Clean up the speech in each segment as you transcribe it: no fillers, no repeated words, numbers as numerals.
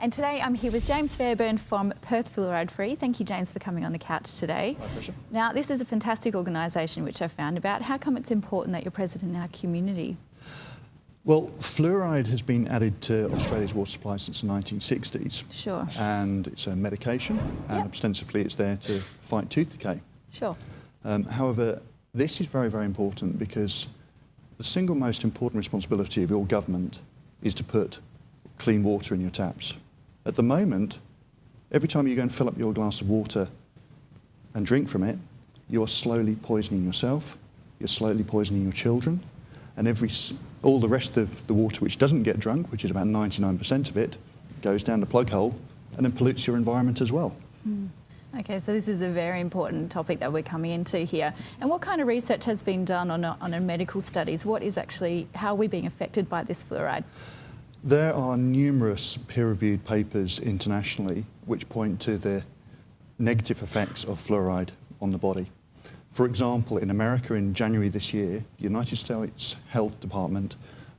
And today I'm here with James Fairburn from Perth Fluoride Free. Thank you, James, for coming on the couch today. My pleasure. Now, this is a fantastic organisation which I found about. How come it's important that you're present in our community? Well, fluoride has been added to Australia's water supply since the 1960s. Sure. And it's a medication, and ostensibly it's there to fight tooth decay. Sure. However, this is very, very important because the single most important responsibility of your government is to put clean water in your taps. At the moment, every time you go and fill up your glass of water and drink from it, you're slowly poisoning yourself, you're slowly poisoning your children, and all the rest of the water which doesn't get drunk, which is about 99% of it, goes down the plug hole and then pollutes your environment as well. Okay, so this is a very important topic that we're coming into here. And what kind of research has been done on a medical studies? What is actually, how are we being affected by this fluoride? There are numerous peer-reviewed papers internationally which point to the negative effects of fluoride on the body. For example, in America in January this year, the United States Health Department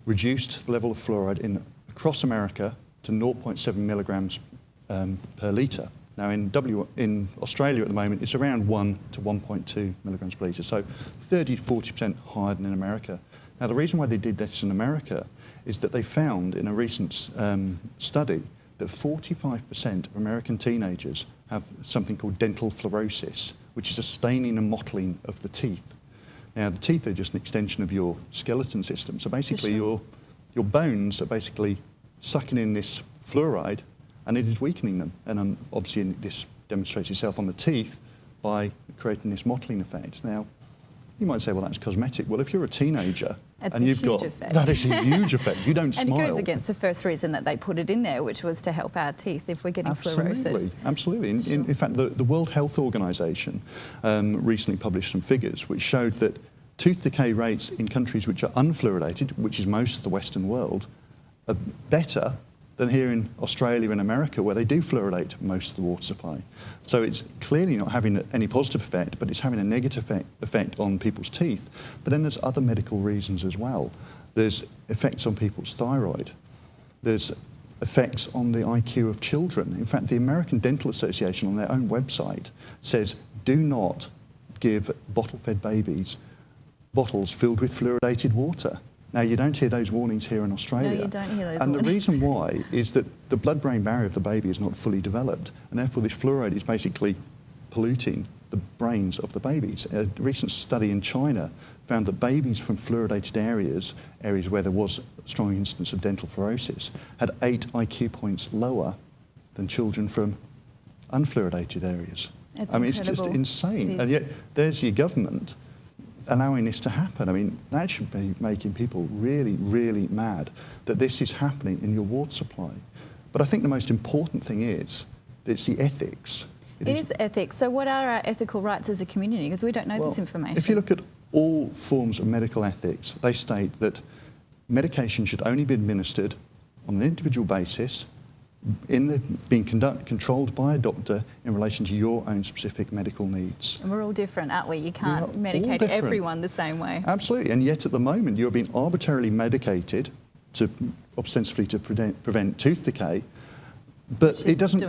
reduced the level of fluoride across America to 0.7 milligrams per litre. Now in Australia at the moment it's around 1 to 1.2 milligrams per litre, so 30 to 40% higher than in America. Now the reason why they did this in America is that they found in a recent study that 45% of American teenagers have something called dental fluorosis, which is a staining and mottling of the teeth. Now the teeth are just an extension of your skeleton system, so basically your bones are basically sucking in this fluoride and it is weakening them. And obviously this demonstrates itself on the teeth by creating this mottling effect. Now, you might say, well, that's cosmetic. Well, if you're a teenager and you've got... That is a huge effect. You don't smile. And it goes against the first reason that they put it in there, which was to help our teeth if we're getting fluorosis. Absolutely. In fact, the World Health Organization recently published some figures which showed that tooth decay rates in countries which are unfluoridated, which is most of the Western world, are better than here in Australia and America, where they do fluoridate most of the water supply. So it's clearly not having any positive effect, but it's having a negative effect on people's teeth. But then there's other medical reasons as well. There's effects on people's thyroid. There's effects on the IQ of children. In fact, the American Dental Association on their own website says, do not give bottle-fed babies bottles filled with fluoridated water. Now, you don't hear those warnings here in Australia. No, you don't hear those And warnings. the reason why is that the blood-brain barrier of the baby is not fully developed, and therefore this fluoride is basically polluting the brains of the babies. A recent study in China found that babies from fluoridated areas where there was a strong instance of dental fluorosis, had 8 IQ points lower than children from unfluoridated areas. That's I mean, incredible. It's just insane. And yet, there's your government allowing this to happen. I mean, that should be making people really, really mad that this is happening in your water supply. But I think the most important thing is that it's the ethics. It is ethics. So what are our ethical rights as a community? Because we don't know this information. If you look at all forms of medical ethics, they state that medication should only be administered on an individual basis being controlled by a doctor in relation to your own specific medical needs. And we're all different, aren't we? You can't medicate everyone the same way. Absolutely, and yet at the moment you're being arbitrarily medicated ostensibly to prevent tooth decay, but it doesn't...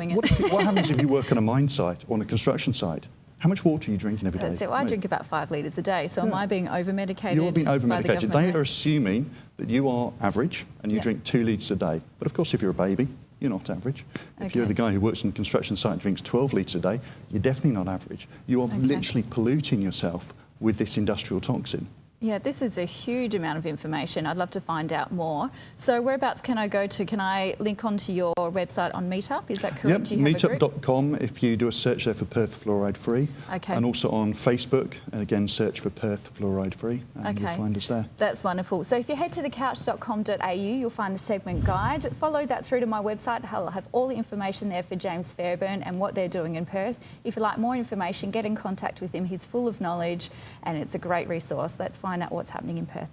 What happens if you work on a mine site or on a construction site? How much water are you drinking every day? That's it. Well, I drink about 5 litres a day, so am I being over-medicated? You're being over-medicated. They are are assuming that you are average and you drink 2 litres a day. But of course, if you're a baby, you're not average. If you're the guy who works in a construction site and drinks 12 litres a day, you're definitely not average. You are literally polluting yourself with this industrial toxin. Yeah, this is a huge amount of information. I'd love to find out more. So whereabouts can I go to? Can I link onto your website on Meetup? Is that correct? Yep, meetup.com if you do a search there for Perth Fluoride Free. Okay. And also on Facebook, and again, search for Perth Fluoride Free, and you'll find us there. That's wonderful. So if you head to thecouch.com.au, you'll find the segment guide. Follow that through to my website. I'll have all the information there for James Fairburn and what they're doing in Perth. If you'd like more information, get in contact with him. He's full of knowledge and it's a great resource. Let's find out what's happening in Perth.